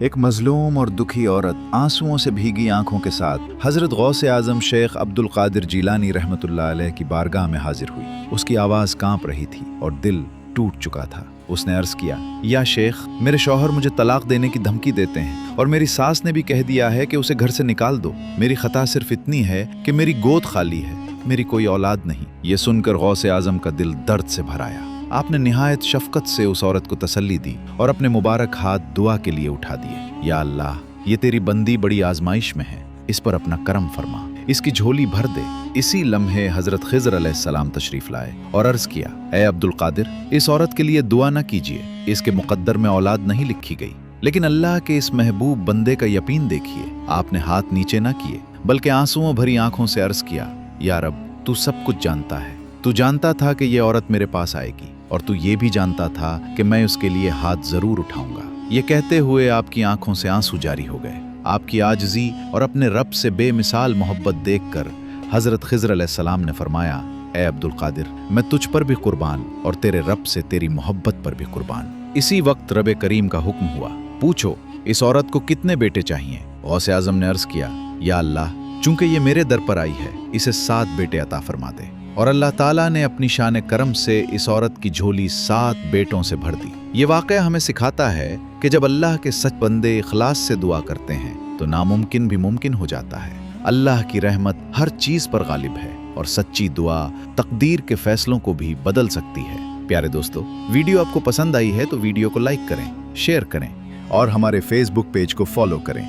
एक मजलूम और दुखी औरत आंसुओं से भीगी आंखों के साथ हजरत गौसे आजम शेख अब्दुल कादिर जीलानी रहमतुल्लाह अलैह की बारगाह में हाजिर हुई। उसकी आवाज़ कांप रही थी और दिल टूट चुका था। उसने अर्ज किया, या शेख, मेरे शौहर मुझे तलाक देने की धमकी देते हैं और मेरी सास ने भी कह दिया है कि उसे घर से निकाल दो। मेरी खता सिर्फ इतनी है कि मेरी गोद खाली है, मेरी कोई औलाद नहीं। ये सुनकर गौसे आजम का दिल दर्द से भर आया। आपने निहायत शफकत से उस औरत को तसल्ली दी और अपने मुबारक हाथ दुआ के लिए उठा दिए। या अल्लाह, ये तेरी बंदी बड़ी आजमाइश में है, इस पर अपना करम फरमा, इसकी झोली भर दे। इसी लम्हे हजरत खिज़र अलैहिस्सलाम तशरीफ लाए और अर्ज किया, ए अब्दुल कादिर, इस औरत के लिए दुआ न कीजिए, इसके मुकद्दर में औलाद नहीं लिखी गई, लेकिन अल्लाह के इस महबूब बंदे का यकीन देखिए। आपने हाथ नीचे न किए बल्कि आंसुओं भरी आंखों से अर्ज किया, या रब, तू सब कुछ जानता है। तू जानता था कि ये औरत मेरे पास आएगी और तू ये भी जानता था कि मैं उसके लिए हाथ जरूर उठाऊंगा। ये कहते हुए आपकी आंखों से आंसू जारी हो गए। आपकी आजिज़ी और अपने रब से बेमिसाल मोहब्बत देखकर हजरत खिज़र अलैहिस्सलाम ने फरमाया, ए अब्दुल कादिर, मैं तुझ पर भी कुर्बान और तेरे रब से तेरी मोहब्बत पर भी कुर्बान। इसी वक्त रब करीम का हुक्म हुआ, पूछो इस औरत को कितने बेटे चाहिए। गौसे आजम ने अर्ज किया, या अल्लाह, चूंकि ये मेरे दर पर आई है, इसे 7 बेटे अता फरमा दे। और अल्लाह ताला ने अपनी शान करम से इस औरत की झोली 7 बेटों से भर दी। ये वाक़या हमें सिखाता है कि जब अल्लाह के सच बंदे इखलास से दुआ करते हैं तो नामुमकिन भी मुमकिन हो जाता है। अल्लाह की रहमत हर चीज़ पर गालिब है और सच्ची दुआ तकदीर के फैसलों को भी बदल सकती है। प्यारे दोस्तों, वीडियो आपको पसंद आई है तो वीडियो को लाइक करें, शेयर करें और हमारे फेसबुक पेज को फॉलो करें।